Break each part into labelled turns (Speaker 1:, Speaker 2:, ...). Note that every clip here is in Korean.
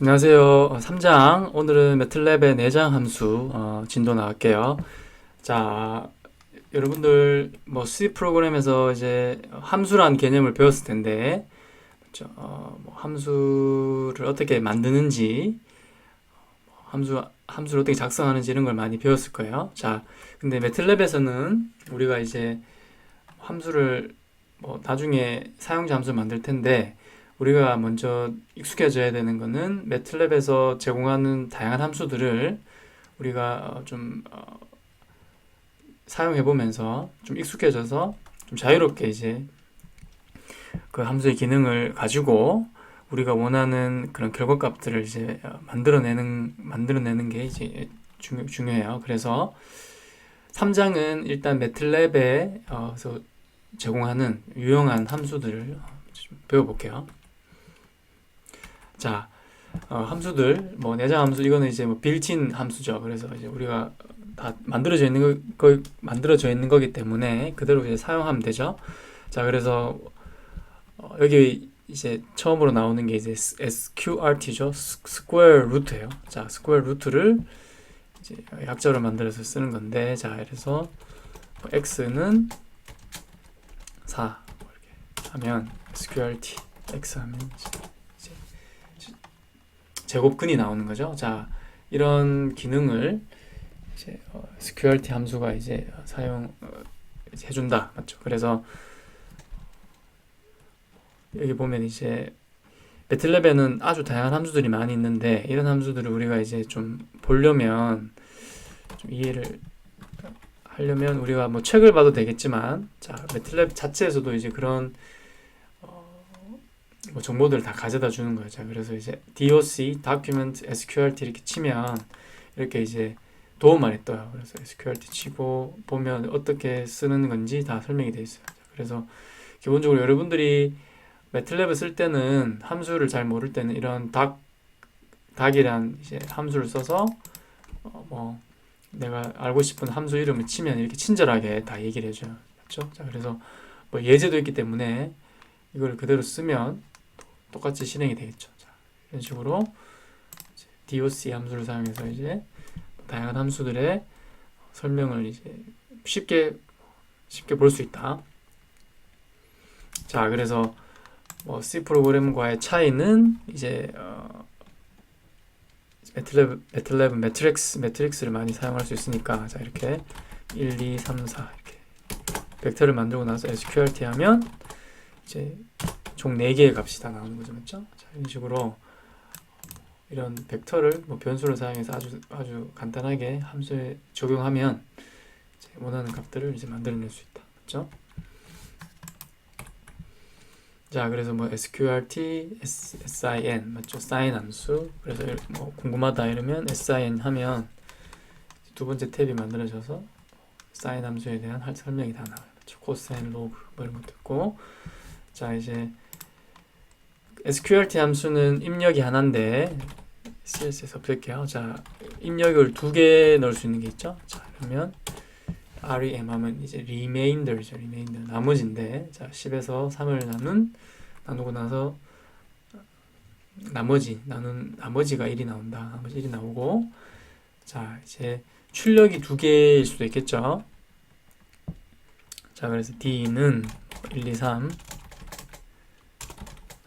Speaker 1: 안녕하세요. 3장 오늘은 매틀랩의 내장 함수 진도 나갈게요. 자, 여러분들 뭐 C 프로그램에서 이제 함수란 개념을 배웠을 텐데 뭐 함수를 어떻게 만드는지, 함수를 어떻게 작성하는지 이런 걸 많이 배웠을 거예요. 자, 근데 매틀랩에서는 우리가 이제 함수를 뭐 나중에 사용자 함수를 만들 텐데, 우리가 먼저 익숙해져야 되는 거는 매틀랩에서 제공하는 다양한 함수들을 우리가 좀 사용해 보면서 좀 익숙해져서 좀 자유롭게 이제 그 함수의 기능을 가지고 우리가 원하는 그런 결과값들을 이제 만들어내는 게 이제 중요해요. 그래서 3장은 일단 매틀랩에서 제공하는 유용한 함수들을 좀 배워볼게요. 자, 함수들, 뭐 내장 함수 이거는 이제 뭐 빌트인 함수죠. 그래서 이제 우리가 다 만들어져 있는 거기 때문에 그대로 이제 사용하면 되죠. 자, 그래서 여기 이제 처음으로 나오는 게 이제 SQRT죠. 스퀘어 루트예요. 자, 스퀘어 루트를 이제 약자로 만들어서 쓰는 건데, 자, 그래서 뭐 x는 4 이렇게 하면 SQRT x 하면 이제 제곱근이 나오는 거죠. 자, 이런 기능을 이제 SQRT 함수가 이제 이제 해준다, 맞죠? 그래서 여기 보면 이제 매틀랩에는 아주 다양한 함수들이 많이 있는데, 이런 함수들을 우리가 이제 좀 보려면, 좀 이해를 하려면 우리가 뭐 책을 봐도 되겠지만, 자, 매틀랩 자체에서도 이제 그런 뭐 정보들을 다 가져다 주는 거예요. 자, 그래서 이제 doc, document, sqrt 이렇게 치면 이렇게 이제 도움말이 떠요. 그래서 sqrt 치고 보면 어떻게 쓰는 건지 다 설명이 되어 있어요. 자, 그래서 기본적으로 여러분들이 매틀랩을 쓸 때는, 함수를 잘 모를 때는 이런 닥이란 이제 함수를 써서 뭐 내가 알고 싶은 함수 이름을 치면 이렇게 친절하게 다 얘기를 해줘요. 맞죠? 자, 그래서 뭐 예제도 있기 때문에 이걸 그대로 쓰면 똑같이 실행이 되겠죠. 자, 이런 식으로 doc 함수를 사용해서 이제 다양한 함수들의 설명을 이제 쉽게 볼 수 있다. 자, 그래서 뭐 C 프로그램과의 차이는 이제 매틀랩은 매트릭스를 많이 사용할 수 있으니까, 자, 이렇게 1, 2, 3, 4 이렇게 벡터를 만들고 나서 SQRT 하면 이제 총 4개의 값이 다 나오는 거죠. 맞죠? 자, 이런 식으로 이런 벡터를 뭐 변수를 사용해서 아주 간단하게 함수에 적용하면 이제 원하는 값들을 이제 만들어낼 수 있다. 맞죠? 자, 그래서 뭐 sqrt, sin 맞죠? sin 함수. 그래서 뭐 궁금하다 이러면 sin 하면 두 번째 탭이 만들어져서 sin 함수에 대한 설명이 다 나와요. 맞죠? 코사인, 로그 뭐 이런 것도 있고. 자, 이제 sqrt 함수는 입력이 하나인데 CSS 없앨게요. 자, 입력을 2개 넣을 수 있는 게 있죠. 자, 그러면 rem 하면 이제 remainder죠. remainder 나머지인데, 자, 10에서 3을 나누고 나서 나머지가 1이 나온다. 나머지 1이 나오고, 자, 이제 출력이 2개일 수도 있겠죠. 자, 그래서 d는 1, 2, 3,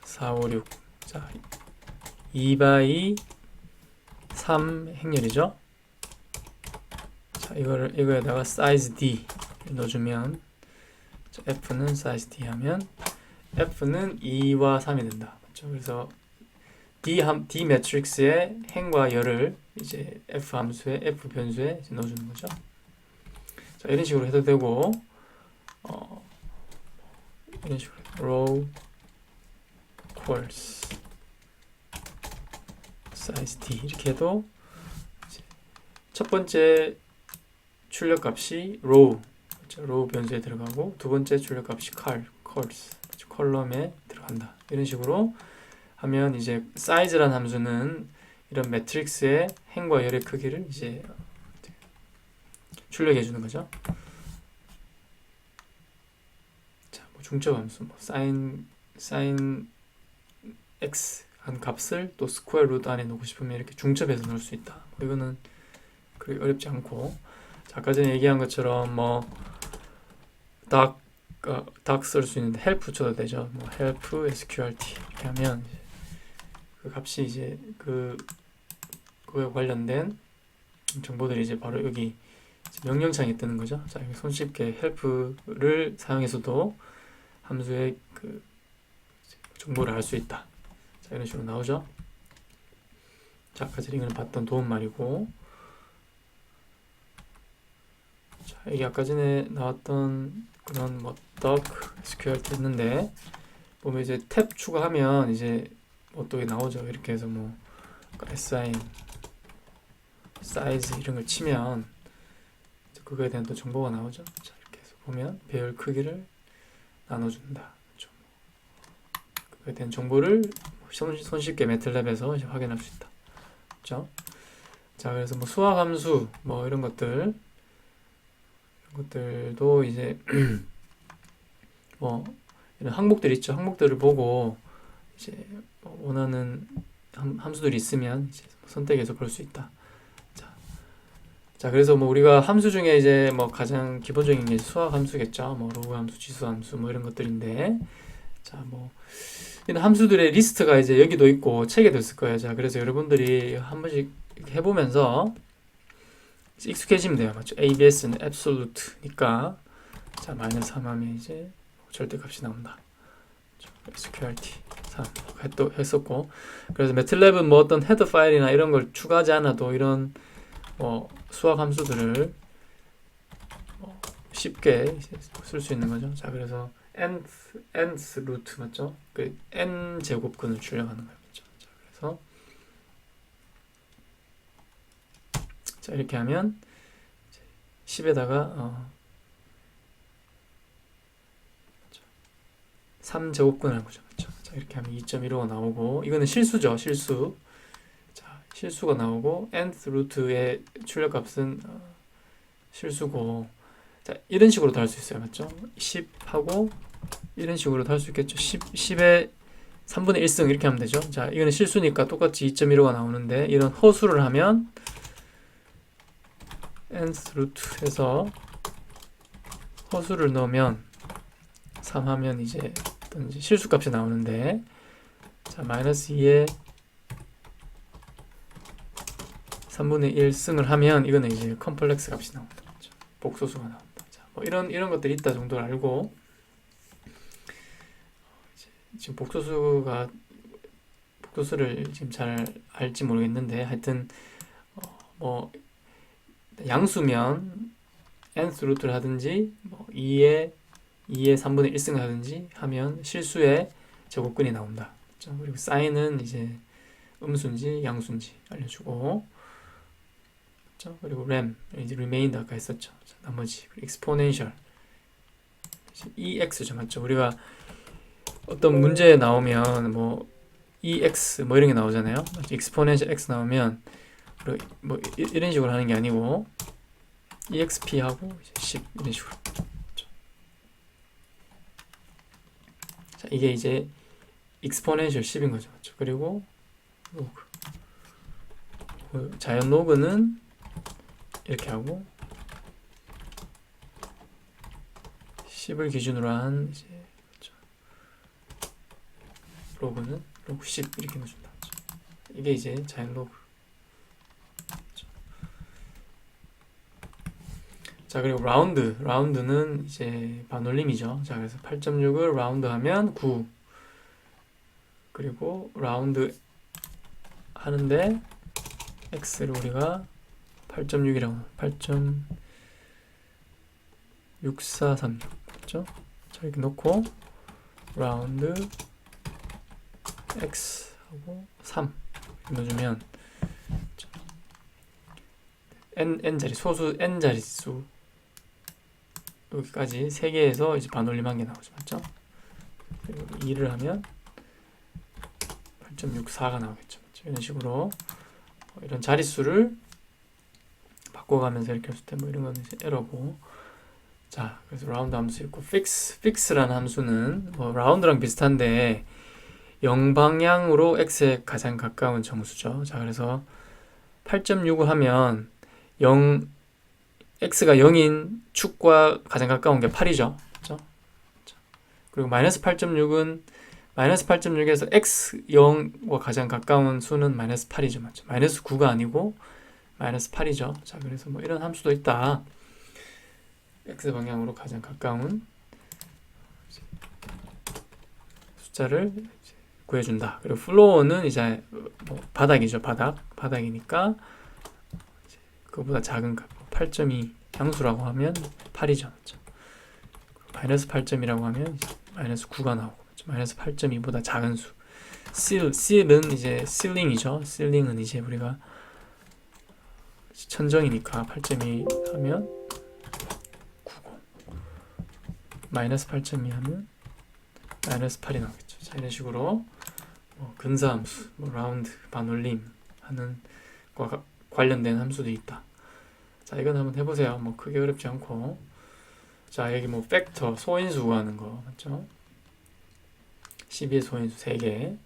Speaker 1: 4, 5, 6. 자, 2 by 3 행렬이죠. 자, 이거에다가 size d 넣어주면, 자, f는 size d 하면 f는 2와 3이 된다. 그렇죠? 그래서 d 매트릭스의 행과 열을 이제 f 변수에 이제 넣어주는 거죠. 자, 이런 식으로 해도 되고, 이런 식으로 row equals size d 이렇게 해도 첫 번째 출력값이 row, 그렇죠? row 변수에 들어가고, 두 번째 출력값이 columns, 그렇죠? 컬럼에 들어간다. 이런 식으로 하면 이제 size란 함수는 이런 매트릭스의 행과 열의 크기를 이제 출력해 주는 거죠. 자, 뭐 중첩 함수, 뭐 sin x 한 값을 또 스퀘어 루트 안에 넣고 싶으면 이렇게 중첩해서 넣을 수 있다. 뭐 이거는 그리 어렵지 않고, 자, 아까 전에 얘기한 것처럼 뭐 닥 쓸 수 있는데 help 쳐도 되죠. 뭐 help sqrt 이렇게 하면 그 값이 이제 그거에 관련된 정보들이 이제 바로 여기 명령창에 뜨는 거죠. 자, 손쉽게 help를 사용해서도 함수의 그 정보를 알 수 있다. 자, 이런 식으로 나오죠. 자, 아까 전에 이거는 봤던 도움말이고, 자, 이게 아까 전에 나왔던 그런 뭐 doc, sqrt 했는데 보면 이제 탭 추가하면 이제 뭐 또 나오죠. 이렇게 해서 뭐 assign, size 이런 걸 치면 그거에 대한 또 정보가 나오죠. 자, 이렇게 해서 보면 배열 크기를 나눠준다. 그렇죠? 그거에 대한 정보를 손쉽게 매틀랩에서 이제 확인할 수 있다. 그렇죠? 자, 그래서 뭐 수학 함수 뭐 이런 것들도 이제 뭐 이런 항목들 있죠. 항목들을 보고 이제 원하는 함수들이 있으면 이제 선택해서 볼 수 있다. 자, 그래서 뭐 우리가 함수 중에 이제 뭐 가장 기본적인 게 수학 함수겠죠. 뭐 로그 함수, 지수 함수 뭐 이런 것들인데, 자, 뭐 이런 함수들의 리스트가 이제 여기도 있고 책에도 있을 거예요. 자, 그래서 여러분들이 한 번씩 해보면서 익숙해지면 돼요. 맞죠? ABS는 absolute니까, 자, 마이너스 3 하면 이제 절대값이 나온다. sqrt 3 또 했었고, 그래서 매틀랩은 뭐 어떤 헤더 파일이나 이런 걸 추가하지 않아도 이런 뭐 수학 함수들을 쉽게 쓸 수 있는 거죠. 자, 그래서 nth 루트 맞죠? 그 n 제곱근을 출력하는 거죠. 자, 그래서 자, 이렇게 하면 10에다가 3제곱근을 한 거죠. 맞죠? 자, 이렇게 하면 2.15가 나오고, 이거는 실수죠. 실수. 자, 실수가 나오고 nth 루트의 출력값은 실수고, 자, 이런 식으로도 할 수 있어요. 맞죠? 10하고 이런 식으로도 할 수 있겠죠. 10에 3분의 1승 이렇게 하면 되죠. 자, 이거는 실수니까 똑같이 2.15가 나오는데, 이런 허수를 하면 nth 루트에서 허수를 넣으면 3 하면 이제 실수값이 나오는데, 자, 마이너스 2에 3분의 1승을 하면 이거는 이제 컴플렉스 값이 나온다. 그렇죠? 복소수가 나온다. 자, 뭐 이런 것들이 있다 정도를 알고, 지금 복소수를 지금 잘 알지 모르겠는데, 하여튼 뭐 양수면 nth 루트를 하든지 뭐 2에 3분의 1승을 하든지 하면 실수의 제곱근이 나온다. 그렇죠? 그리고 사인은 이제 음수인지 양수인지 알려주고, 그렇죠? 그리고 rem, 이제 remainder 아까 했었죠. 자, 나머지 exponential, ex죠, 맞죠? 우리가 어떤 문제에 나오면 뭐 ex 뭐 이런 게 나오잖아요. exponential x 나오면 뭐 이런 식으로 하는 게 아니고 exp 하고 10 이런 식으로. 그렇죠? 자, 이게 이제 exponential 10인 거죠, 맞죠? 그리고 로그, 자연 로그는 이렇게 하고 10을 기준으로 한 이제 그렇죠? 로그는 로그 10 이렇게 넣어준다. 그렇죠? 이게 이제 자연 로그. 그렇죠? 자, 그리고 라운드는 이제 반올림이죠. 자, 그래서 8.6을 라운드 하면 9. 그리고 라운드 하는데 x를 우리가 8.6이라고 8.6436 그렇죠? 자, 이렇게 놓고 라운드 x 하고 3 넣어주면 n자리 소수 n자릿수 여기까지 3개에서 이제 반올림 1개 나오죠. 맞죠? 그리고 2를 하면 8.64가 나오겠죠. 맞죠? 이런 식으로 이런 자릿수를 바꿔가면서 이렇게 했을 때 뭐 이런 거는 이제 에러고. 자, 그래서 라운드 함수 있고 fix라는 함수는 뭐 라운드랑 비슷한데 0방향으로 x에 가장 가까운 정수죠. 자, 그래서 8.65 하면 0, x가 0인 축과 가장 가까운 게 8이죠. 그렇죠? 그리고 마이너스 8.6은 마이너스 8.6에서 x0과 가장 가까운 수는 마이너스 8이죠. 맞죠? 마이너스 9가 아니고 마이너스 8이죠. 자, 그래서 뭐 이런 함수도 있다. x 방향으로 가장 가까운 숫자를 구해준다. 그리고 플로어는 이제 뭐 바닥이죠. 바닥이니까 그거보다 작은 값 8.2 양수라고 하면 8이죠. 맞죠? 마이너스 8점이라고 하면 마이너스 9가 나오고 맞죠? 마이너스 8.2보다 작은 수. C는 이제 실링이죠. 실링은 이제 우리가 천정이니까 8.2 하면 9고 마이너스 8.2 하면 마이너스 8이 나오겠죠. 자, 이런 식으로 뭐 근사함수, 뭐 라운드, 반올림 하는 과 관련된 함수도 있다. 자, 이건 한번 해보세요. 뭐 크게 어렵지 않고. 자, 여기 뭐 팩터, 소인수 구하는 거 맞죠? 12의 소인수 3개.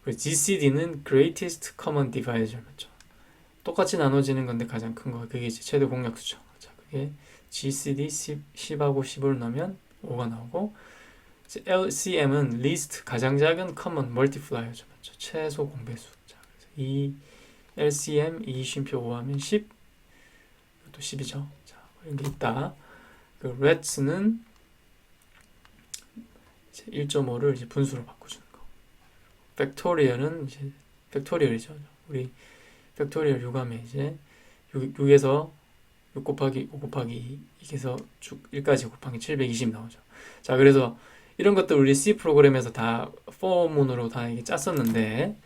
Speaker 1: 그리고 GCD는 Greatest Common Divisor 맞죠? 똑같이 나눠지는 건데 가장 큰 거 그게 이제 최대 공약수죠. 자, 그게 GCD 10하고 10을 넣으면 5가 나오고 LCM은 Least 가장 작은 Common Multiplier죠. 맞죠? 최소 공배수. 자, 그래서 이 LCM 2 쉼표 5 하면 10 이것도 10이죠. 자, 이런 게 있다. 그 RETS는 1.5를 이제 분수로 바꿔주는 거. 팩토리얼은 이제 팩토리얼이죠. 우리 팩토리얼 유감에 이제 6에서 6 곱하기 5 곱하기 2에서 쭉 1까지 곱하기 720 나오죠. 자, 그래서 이런 것들 우리 C 프로그램에서 다 포문으로 다 이게 짰었는데,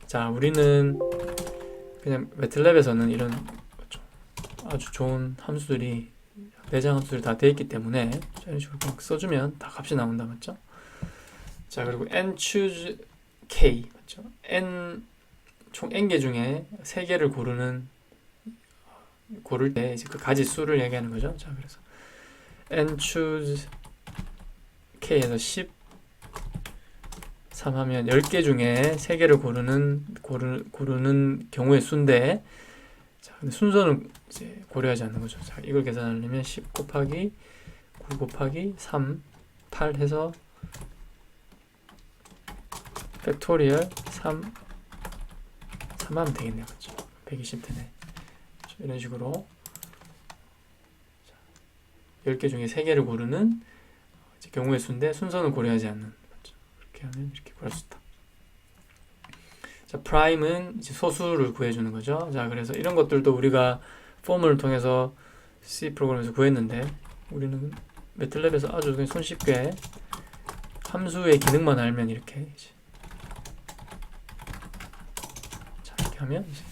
Speaker 1: 자, 우리는 그냥 매틀랩에서는 이런 아주 좋은 함수들이 내장 함수들이 다 되어 있기 때문에 이런 식으로 그냥 써주면 다 값이 나온다 맞죠? 자, 그리고 n choose k 맞죠? 총 n개 중에 3개를 고를 때 이제 그 가지 수를 얘기하는 거죠. 자, 그래서 n choose k에서 13 하면 10개 중에 3개를 고르는 경우의 수인데, 자, 근데 순서는 이제 고려하지 않는 거죠. 자, 이걸 계산하려면 10 곱하기 9 곱하기 3 8 해서 팩토리얼 3 하면 되겠네요. 그렇죠? 120 되네. 그렇죠? 이런 식으로 10개 중에 3개를 고르는 이제 경우의 수인데 순서는 고려하지 않는. 그렇죠? 이렇게 하면 이렇게 구할 수 있다. 자, 프라임은 이제 소수를 구해주는 거죠. 자, 그래서 이런 것들도 우리가 폼을 통해서 C 프로그램에서 구했는데 우리는 매틀랩에서 아주 그냥 손쉽게 함수의 기능만 알면 이렇게 이제 자, 이렇게 하면 이제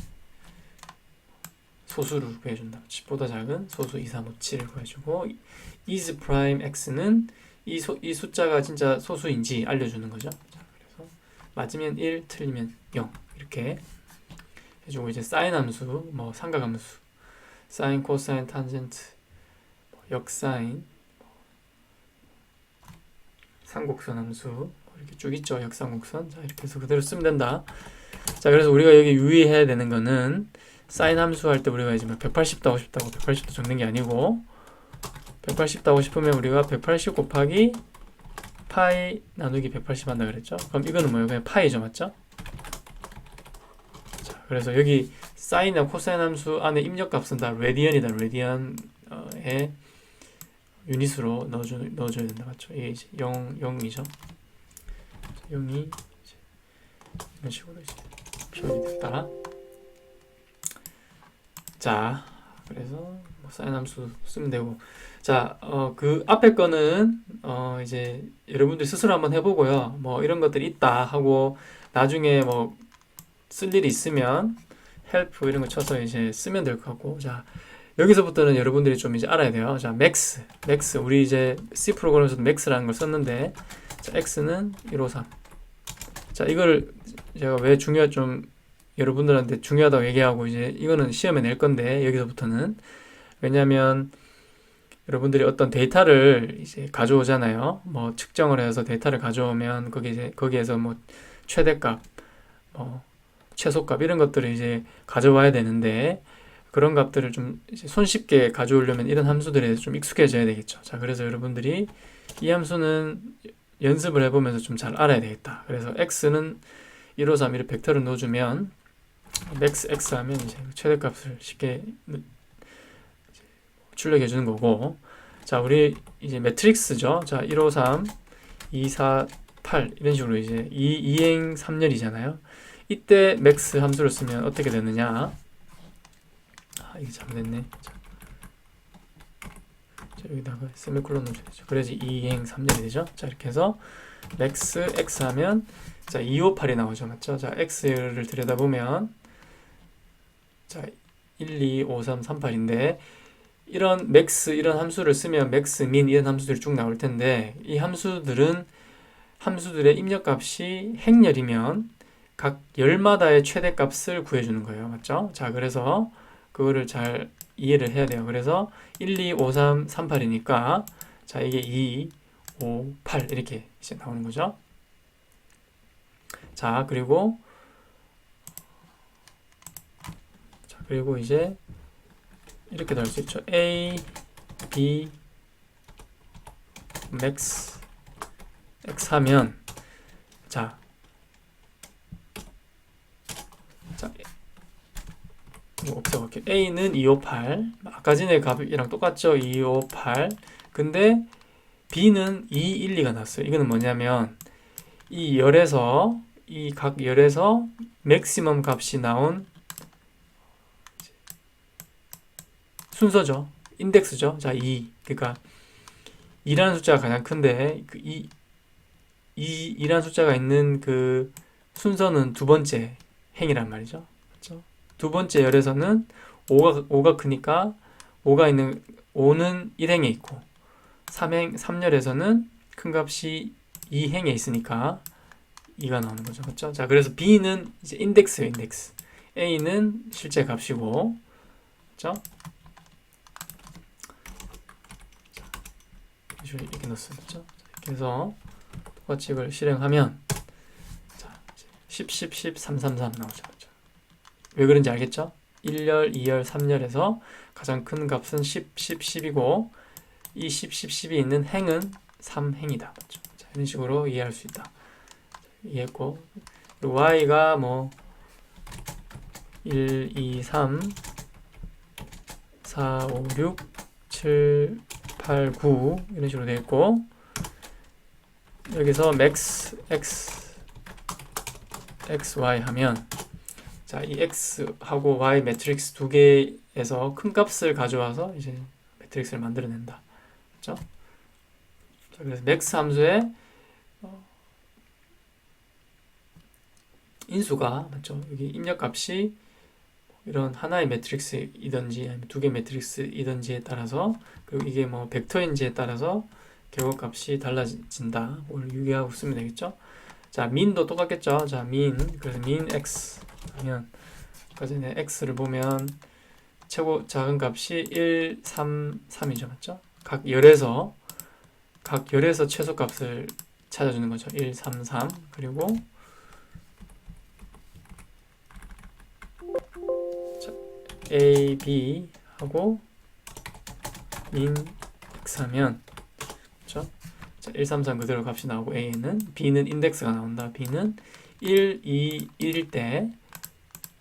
Speaker 1: 소수를 구해준다. 10보다 작은 소수 2, 3, 5, 7을 구해주고 is prime x는 이 숫자가 진짜 소수인지 알려주는 거죠. 자, 그래서 맞으면 1, 틀리면 0 이렇게 해주고 이제 사인 함수, 뭐 삼각 함수, 사인, 코사인, 탄젠트, 뭐 역사인, 삼곡선 함수 뭐 이렇게 쭉 있죠. 역삼곡선. 자, 이렇게 해서 그대로 쓰면 된다. 자, 그래서 우리가 여기 유의해야 되는 거는 사인 함수 할 때 우리가 이제 180도 하고 싶다고 180도 적는 게 아니고 180도 하고 싶으면 우리가 180 곱하기 파이 나누기 180 한다 그랬죠. 그럼 이거는 뭐예요? 그냥 파이죠. 맞죠? 자, 그래서 여기 사인이나 코사인 함수 안에 입력값은 다 레디언이다. 레디언의 유닛으로 넣어줘야 된다. 맞죠? 이게 이제 0이죠. 0이 이런 식으로 이제 표현이 됐다. 자, 그래서 뭐 사인 함수 쓰면 되고, 자, 그 앞에 거는 이제 여러분들 스스로 한번 해보고요. 뭐 이런 것들이 있다 하고 나중에 뭐 쓸 일이 있으면 help 이런 거 쳐서 이제 쓰면 될 것 같고, 자, 여기서부터는 여러분들이 좀 이제 알아야 돼요. 자, max 우리 이제 C 프로그램에서도 max라는 걸 썼는데, 자, x는 153. 자, 이걸 제가 왜 좀 여러분들한테 중요하다고 얘기하고 이제 이거는 시험에 낼 건데 여기서부터는 왜냐하면 여러분들이 어떤 데이터를 이제 가져오잖아요. 뭐 측정을 해서 데이터를 가져오면 거기에서 뭐 최대값, 최소값 이런 것들을 이제 가져와야 되는데 그런 값들을 좀 이제 손쉽게 가져오려면 이런 함수들에 좀 익숙해져야 되겠죠. 자, 그래서 여러분들이 이 함수는 연습을 해보면서 좀 잘 알아야 되겠다. 그래서 x는 153 이렇게 벡터를 넣어주면 max x 하면 이제 최대값을 쉽게 출력해 주는 거고, 자, 우리 이제 매트릭스죠. 자, 153, 2, 4, 8 이런 식으로 이제 2행 3열이잖아요. 이때 max 함수를 쓰면 어떻게 되느냐? 이게 잘못됐네. 자, 여기다가 세미콜론 넣어줘야죠. 그래야지 2행 3열이 되죠. 자, 이렇게 해서 max x 하면 자 258이 나오죠. 맞죠? 자, x를 들여다보면 자 1, 2, 5, 3, 3, 8인데 이런 max 이런 함수를 쓰면 max, min 이런 함수들이 쭉 나올 텐데 이 함수들은 함수들의 입력값이 행열이면 각 열마다의 최대값을 구해주는 거예요. 맞죠? 자, 그래서 그거를 잘 이해를 해야 돼요. 그래서 1, 2, 5, 3, 3, 8이니까 자, 이게 2, 5, 8 이렇게 이제 나오는 거죠. 자, 그리고 이제 이렇게도 할 수 있죠. A, B, max, x 하면 자, 없애볼게요. A는 258. 아까 전에 값이랑 똑같죠? 258. 근데 B는 212가 났어요. 이거는 뭐냐면 이 열에서 이 각 열에서 맥시멈 값이 나온 순서죠. 인덱스죠. 자, 2. 그러니까 2라는 숫자가 가장 큰데 그 2라는 숫자가 있는 그 순서는 두 번째 행이란 말이죠. 그렇죠? 두 번째 열에서는 5가 크니까 5는 1행에 있고 3열에서는 큰 값이 2행에 있으니까 2가 나오는 거죠. 그렇죠? 자, 그래서 B는 이제 인덱스예요, 인덱스. A는 실제 값이고, 그렇죠? 이렇게 넣었어요. 그렇죠? 이렇게 해서 똑같이 이걸 실행하면 자, 10, 10, 10, 3, 3, 3 나오죠. 그렇죠? 왜 그런지 알겠죠? 1열, 2열, 3열에서 가장 큰 값은 10, 10, 10이고 이 10, 10, 10이 있는 행은 3행이다. 그렇죠? 자, 이런 식으로 이해할 수 있다. 이해했고, 그리고 y가 뭐 1, 2, 3, 4, 5, 6, 7, 8, 9 이런 식으로 되어 있고, 여기서 max x, xy 하면 자, 이 x하고 y 매트릭스 두 개에서 큰 값을 가져와서 이제 매트릭스를 만들어낸다. 그렇죠? 자, 그래서 max 함수에 인수가 맞죠? 여기 입력값이 이런 하나의 매트릭스이든지 아니면 두 개 매트릭스이든지에 따라서, 그리고 이게 뭐 벡터인지에 따라서 결과값이 달라진다. 뭘 유기하고 쓰면 되겠죠? 자, min도 똑같겠죠? 자, min, 그래서 min x 하면 아까 전에 x를 보면 최고 작은 값이 1, 3, 3이죠. 맞죠? 각 열에서 최소값을 찾아주는 거죠. 1, 3, 3. 그리고 A, B 하고 min x 하면 그렇죠? 자, 1, 3, 3 그대로 값이 나오고 A는 B는 인덱스가 나온다. B는 1, 2, 1일 때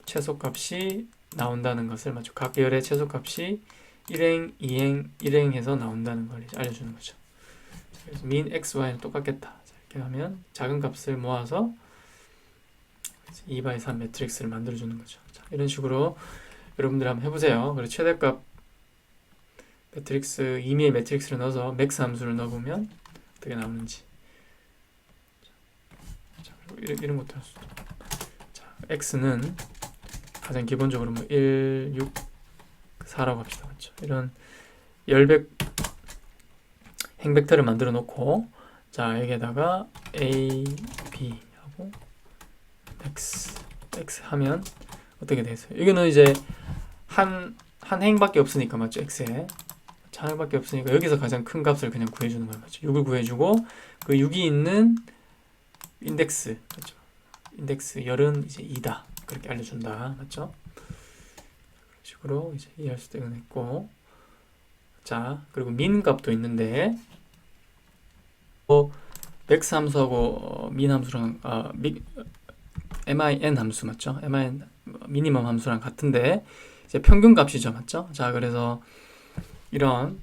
Speaker 1: 최소값이 나온다는 것을 맞죠? 각 열의 최소값이 1행, 2행, 1행해서 나온다는 걸 알려주는 거죠. 그래서 min x, y는 똑같겠다. 자, 이렇게 하면 작은 값을 모아서 2 by 3 매트릭스를 만들어주는 거죠. 자, 이런 식으로 여러분들 한번 해보세요. 그리고 최대값 매트릭스, 임의의 매트릭스를 넣어서 맥스 함수를 넣어보면 어떻게 나오는지. 자, 그리고 이런 것도 할 수 있죠. 자, x는 가장 기본적으로 뭐 1, 6, 4라고 합시다. 맞죠? 이런 열백 행벡터를 만들어 놓고, 자, 여기에다가 a, b 하고 x 하면 어떻게 되겠어요? 이거는 이제 한 행밖에 없으니까 맞죠? x에 한 행밖에 없으니까 여기서 가장 큰 값을 그냥 구해주는 거예요. 맞죠? 6을 구해주고 그 6이 있는 인덱스 맞죠? 인덱스 열은 이제 2다. 그렇게 알려준다. 맞죠? 그런 식으로 이제 이해할 수 있고. 자, 그리고 민 값도 있는데, 맥스 함수하고 민 함수랑 min 함수 맞죠? min 미니멈 함수랑 같은데 이제 평균 값이죠, 맞죠? 자, 그래서 이런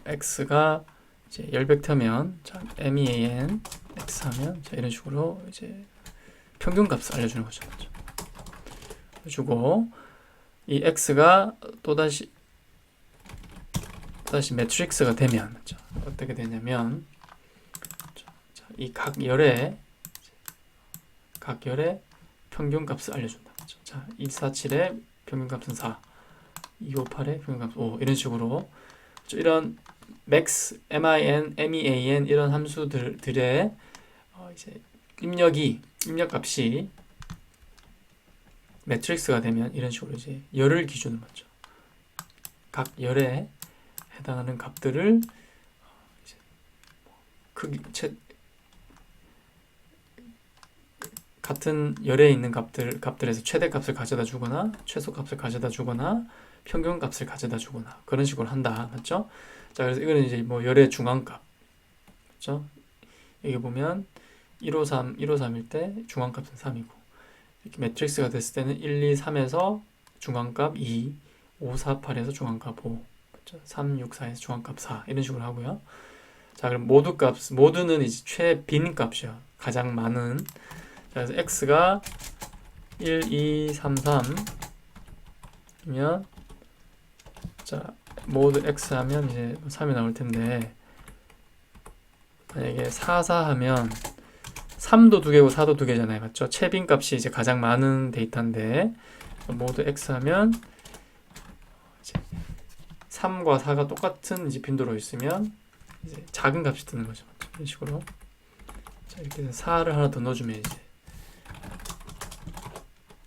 Speaker 1: x가 이제 열벡터면 자, mean x 하면 자, 이런 식으로 이제 평균 값을 알려주는 거죠, 맞죠? 주고 이 x가 또다시 매트릭스가 되면 맞죠? 어떻게 되냐면 이 각 열의 평균 값을 알려준다. 그렇죠? 자, 247의 평균 값은 4, 258의 평균 값은 5 이런 식으로 그렇죠? 이런 max, min, mean 이런 함수들의 이제 입력 값이 매트릭스가 되면 이런 식으로 이제 열을 기준으로 맞죠. 각 열에 해당하는 값들을 이제 같은 열에 있는 값들에서 최대값을 가져다 주거나 최소값을 가져다 주거나 평균값을 가져다 주거나 그런 식으로 한다. 맞죠? 자, 그래서 이거는 이제 뭐 열의 중앙값. 맞죠? 여기 보면 153일 때 중앙값은 3이고 이렇게 매트릭스가 됐을 때는 1, 2, 3에서 중앙값 2, 5, 4, 8에서 중앙값 5, 맞죠? 3, 6, 4에서 중앙값 4 이런 식으로 하고요. 자, 그럼 모두는 이제 최빈 값이요. 가장 많은. 자, 그래서 x가 1, 2, 3, 3이면 자, 모두 x 하면 이제 3이 나올 텐데 만약에 4, 4 하면 3도 2개고 4도 2개잖아요. 맞죠? 최빈 값이 이제 가장 많은 데이터인데 모두 x 하면 이제 3과 4가 똑같은 이제 빈도로 있으면 이제 작은 값이 뜨는 거죠. 맞죠? 이런 식으로. 자, 이렇게 해서 4를 하나 더 넣어주면 이제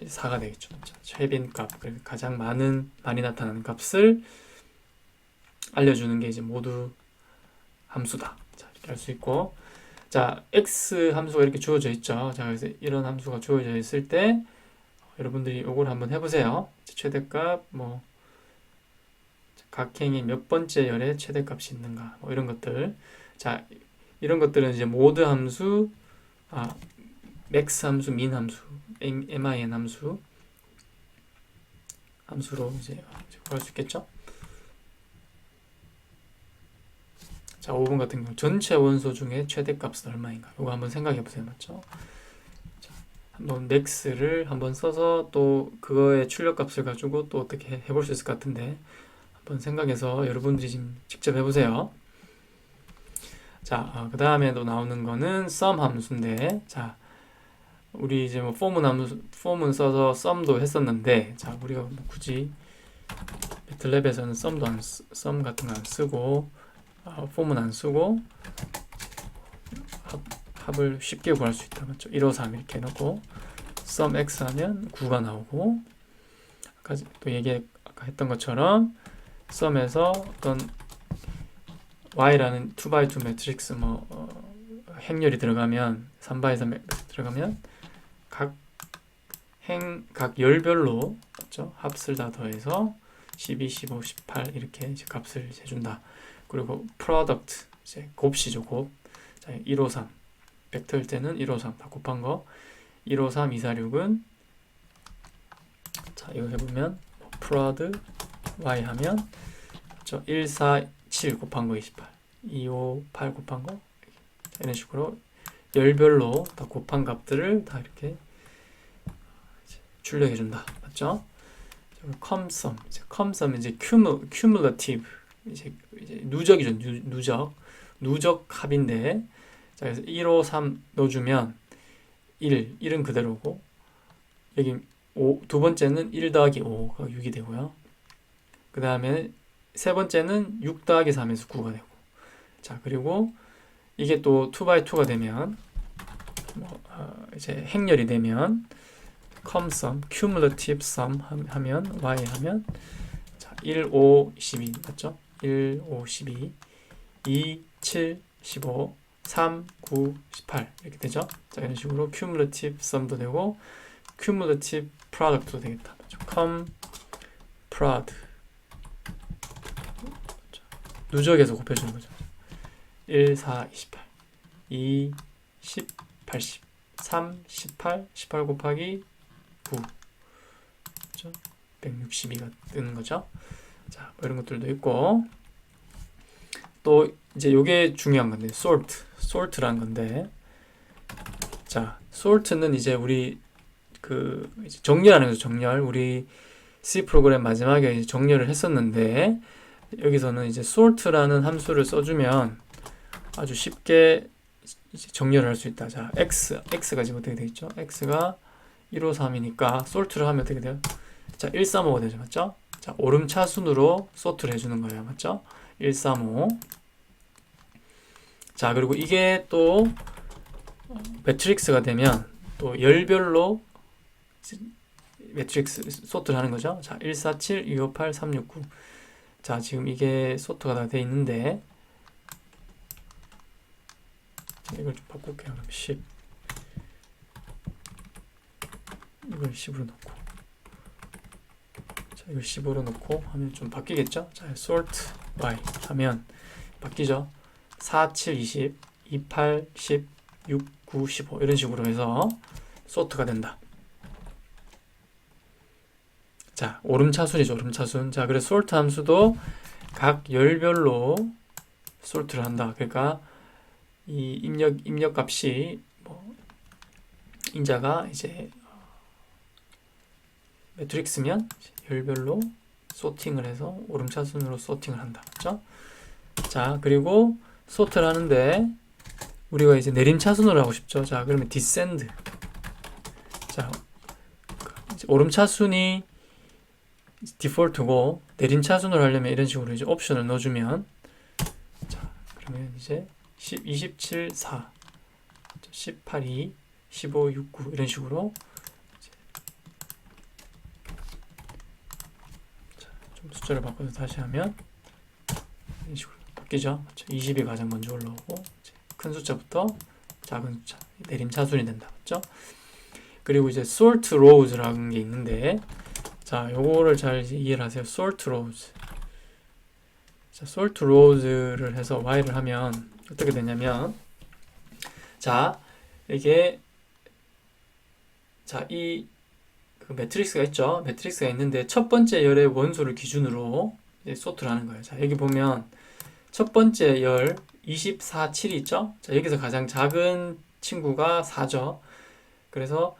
Speaker 1: 4가 되겠죠. 맞죠? 최빈 값, 그리고 가장 많이 나타나는 값을 알려주는 게 이제 모두 함수다. 자, 이렇게 할 수 있고, 자, x 함수가 이렇게 주어져 있죠. 자, 그래서 이런 함수가 주어져 있을 때 여러분들이 이걸 한번 해보세요. 최대값, 뭐 각행이 몇 번째 열에 최대값이 있는가, 뭐 이런 것들. 자, 이런 것들은 이제 모드 함수, 맥스 함수, 민 함수, min 함수로 이제 구할 수 있겠죠. 자, 5번 같은 경우 전체 원소 중에 최대값은 얼마인가? 이거 한번 생각해 보세요. 맞죠? 자, 한번 맥스를 한번 써서 또 그거의 출력값을 가지고 또 어떻게 해볼 수 있을 것 같은데 한번 생각해서 여러분들이 지금 직접 해보세요. 자, 그 다음에 또 나오는 거는 sum 함수인데, 자, 우리 이제 뭐 폼은 써서 썸도 했었는데, 자, 우리가 뭐 굳이 매틀랩에서는 썸 같은 거 안 쓰고 폼은 안 쓰고 합을 쉽게 구할 수 있다. 맞죠? 153 이렇게 해놓고 sum x 하면 9가 나오고, 아까 또 아까 했던 것처럼 sum에서 어떤 y라는 2x2 매트릭스 행렬이 들어가면 3x3 들어가면 각 열별로 맞죠? 합을 다 더해서 12, 15, 18 이렇게 이제 값을 재준다. 그리고 프로덕트 이제 곱시죠, 곱. 자, 153 벡터일 때는 153 다 곱한 거 153, 246은 자, 이거 해보면 프로드 y 하면 그렇죠? 147 곱한 거 28 258 곱한 거 자, 이런 식으로 열별로 다 곱한 값들을 다 이렇게 출력해준다. 맞죠? 컴썸 이제 cumulative 이제 누적이죠. 누적 합인데, 자, 그래서 153 넣어주면 1은 그대로고, 여기 두 번째는 1 더하기 5가 6이 되고요. 그 다음에 세 번째는 6 더하기 3에서 9가 되고, 자, 그리고 이게 또 2x2가 되면 이제 행렬이 되면 컴썸 cumulative sum 하면 y 하면 자, 1, 5, 12 맞죠? 1, 5, 12 2, 7, 15 3, 9, 18 이렇게 되죠. 자, 이런 식으로 cumulative sum도 되고 cumulative product도 되겠다. com prod 누적해서 곱해주는 거죠. 1, 4, 28 2, 10, 80 3, 18 18 곱하기 9 그렇죠? 162가 뜨는 거죠. 자, 뭐 이런 것들도 있고 또 이제 요게 중요한 건데 sort라는 건데 자, sort는 이제 우리 그 이제 정렬하는 거죠. 정렬. 우리 C 프로그램 마지막에 이제 정렬을 했었는데 여기서는 이제 sort라는 함수를 써주면 아주 쉽게 이제 정렬을 할 수 있다. 자, x가 지금 어떻게 되겠죠? x가 153이니까 sort를 하면 어떻게 돼요? 자, 135가 되죠. 맞죠? 자, 오름차순으로 sort를 해주는 거예요. 맞죠? 135. 자, 그리고 이게 또 매트릭스가 되면 또 열별로 매트릭스 sort를 하는 거죠. 자, 147, 258, 369. 자, 지금 이게 sort가 다 돼 있는데 자, 이걸 좀 바꿀게요. 그럼 10 이걸 10으로 넣고 자, 이걸 15로 넣고 하면 좀 바뀌겠죠? 자, sort by 하면 바뀌죠? 4, 7, 20, 28, 10, 6, 9, 15 이런 식으로 해서 sort가 된다. 자, 오름차순이죠. 오름차순. 자, 그래서 sort 함수도 각 열별로 sort를 한다. 그러니까 이 입력 값이 뭐 인자가 이제 매트릭스면 열별로 소팅을 해서 오름차순으로 소팅을 한다. 맞죠? 자, 그리고 sort를 하는데 우리가 이제 내림차순으로 하고 싶죠. 자, 그러면 descend. 자, 오름차순이 디폴트고 내림차순으로 하려면 이런 식으로 이제 옵션을 넣어주면 자, 그러면 이제 10, 27, 4 18, 2 15, 6, 9 이런 식으로 자, 좀 숫자를 바꿔서 다시 하면 이런 식으로 바뀌죠. 20이 가장 먼저 올라오고 큰 숫자부터 작은 숫자 내림차순이 된다. 맞죠? 그리고 이제 sort rows라는 게 있는데 자, 요거를 잘 이해를 하세요. sort rows. 자, sort rows를 해서 y를 하면 어떻게 되냐면 자, 이게 자, 그 매트릭스가 있죠. 매트릭스가 있는데 첫 번째 열의 원소를 기준으로 이제 sort를 하는 거예요. 자, 여기 보면 첫 번째 열 24, 7이 있죠. 자, 여기서 가장 작은 친구가 4죠. 그래서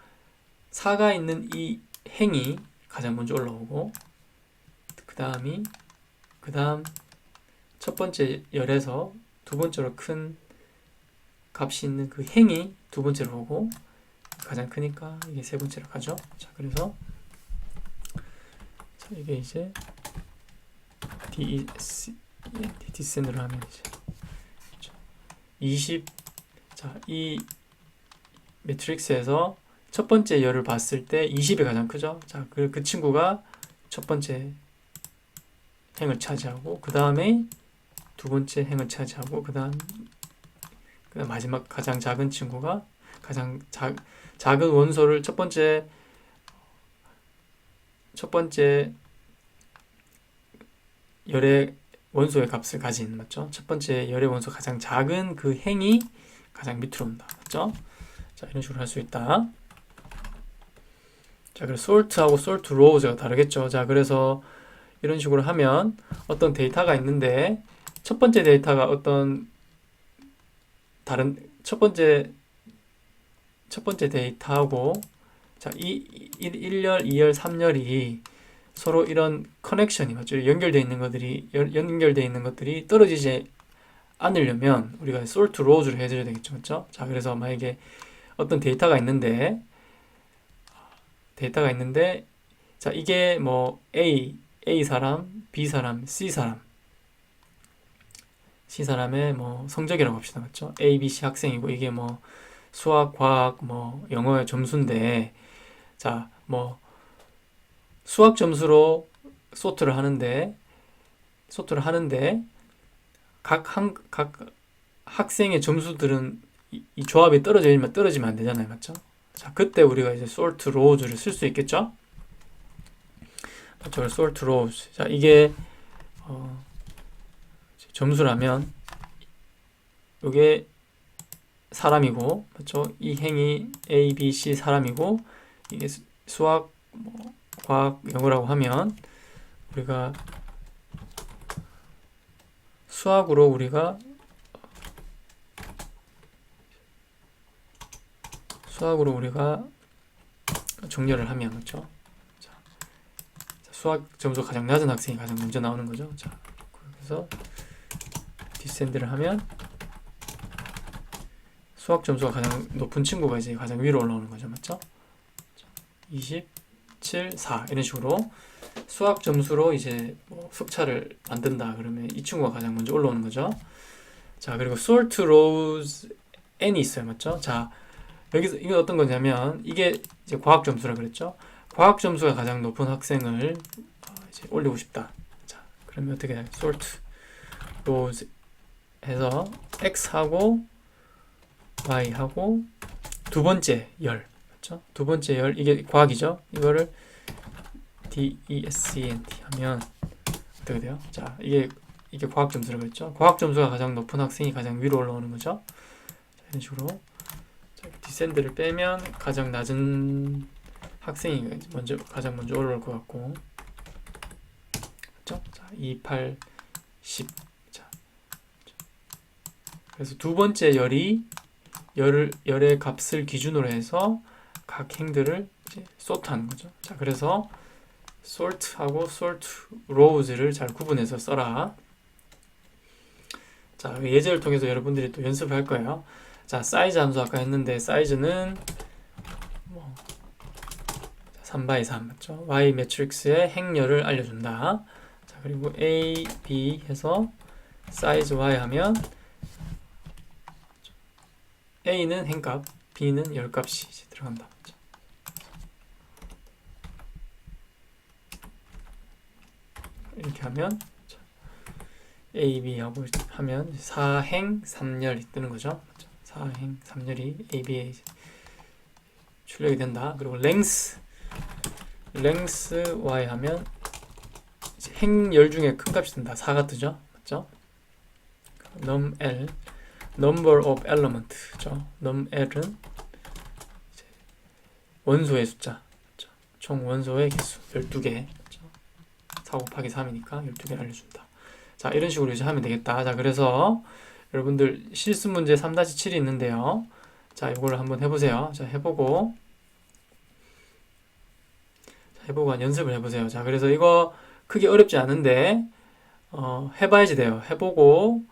Speaker 1: 4가 있는 이 행이 가장 먼저 올라오고 그 다음 첫 번째 열에서 두 번째로 큰 값이 있는 그 행이 두 번째로 오고 가장 크니까 이게 세 번째로 가죠. 자, 그래서 자, 이게 이제 descend를 하면 이제 20 자, 이 매트릭스에서 첫 번째 열을 봤을 때 20이 가장 크죠. 자, 그 친구가 첫 번째 행을 차지하고 그 다음에 두 번째 행을 차지하고 그 다음 마지막 가장 작은 친구가 가장 작은 원소를 첫 번째 열의 원소의 값을 가진 맞죠? 첫 번째 열의 원소 가장 작은 그 행이 가장 밑으로 온다. 맞죠? 자, 이런 식으로 할 수 있다. 자, 그래서 sort하고 sort rows가 다르겠죠. 자, 그래서 이런 식으로 하면 어떤 데이터가 있는데 첫 번째 데이터가 어떤 다른 첫 번째 데이터하고 자, 1열, 2열, 3열이 서로 이런 커넥션이 맞죠? 연결되어 있는 것들이 떨어지지 않으려면 우리가 sort rows를 해줘야 되겠죠. 맞죠? 자, 그래서 만약에 어떤 데이터가 있는데 자, 이게 뭐 A 사람, B 사람, C 사람의 뭐 성적이라고 합시다. 맞죠? A, B, C 학생이고 이게 뭐 수학, 과학, 뭐 영어의 점수인데 자, 뭐 수학 점수로 sort를 하는데 각 학생의 점수들은 이 조합이 떨어지면 안 되잖아요, 맞죠? 자, 그때 우리가 이제 sort rows를 쓸 수 있겠죠? 맞죠? sort rows. 자, 이게 점수라면 이게 사람이고, 맞죠? 이 행이 A, B, C 사람이고, 이게 수학, 뭐, 과학, 영어라고 하면 우리가 수학으로 우리가 정렬을 하면, 그렇죠? 자, 수학 점수 가장 낮은 학생이 가장 먼저 나오는 거죠. 자, 그래서 디센드를 하면 수학 점수가 가장 높은 친구가 이제 가장 위로 올라오는 거죠, 맞죠? 27, 4 이런 식으로 수학 점수로 이제 뭐 숫자를 만든다 그러면 이 친구가 가장 먼저 올라오는 거죠. 자, 그리고 sort rows n이 있어요, 맞죠? 자, 여기서 이게 어떤 거냐면 이게 이제 과학 점수라 그랬죠. 과학 점수가 가장 높은 학생을 이제 올리고 싶다. 자, 그러면 어떻게 해요? sort rows 해서 x하고 y하고 두 번째 열, 맞죠? 두 번째 열 이게 과학이죠. 이거를 DESCENT 하면 어떻게 돼요? 자, 이게 과학 점수라고 했죠. 과학 점수가 가장 높은 학생이 가장 위로 올라오는 거죠. 자, 이런 식으로 디센드를 빼면 가장 낮은 학생이 가장 먼저 올라올 것 같고, 그렇죠? 자, 2, 8, 10. 자, 그래서 두 번째 열의 값을 기준으로 해서 각 행들을 이제 sort하는 거죠. 자, 그래서 sort하고 sort rows를 잘 구분해서 써라. 자, 예제를 통해서 여러분들이 또 연습을 할 거예요. 자, 사이즈 함수 아까 했는데 사이즈는 3x3 맞죠? y 매트릭스의 행렬을 알려준다. 자, 그리고 a, b 해서 사이즈 y 하면 a는 행값, b는 열값이 이제 들어간다. 맞죠? 이렇게 하면 a, b 하고 하면 4행 3열이 뜨는 거죠. 맞죠? 4행 3열이 a, b에 출력이 된다. 그리고 length y 하면 행열 중에 큰 값이 든다. 4가 뜨죠. 맞죠? num l number of element죠. num l은 원소의 숫자. 맞죠? 총 원소의 개수 12개. 맞죠? 4 곱하기 3이니까 12개를 알려준다. 자, 이런 식으로 이제 하면 되겠다. 자, 그래서 여러분들 실수 문제 3-7이 있는데요. 자, 이걸 한번 해보세요. 자, 해보고 한 연습을 해보세요. 자, 그래서 이거 크게 어렵지 않은데 해봐야지 돼요. 해보고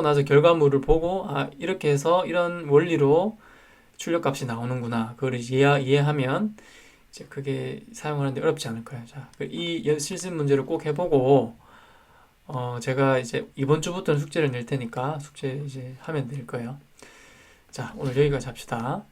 Speaker 1: 나서 결과물을 보고 이렇게 해서 이런 원리로 출력값이 나오는구나. 그걸 이해하면 이제 그게 사용하는데 어렵지 않을 거예요. 자, 이 실습 문제를 꼭 해보고 제가 이제 이번 주부터는 숙제를 낼 테니까 숙제 이제 하면 될 거예요. 자, 오늘 여기까지 합시다.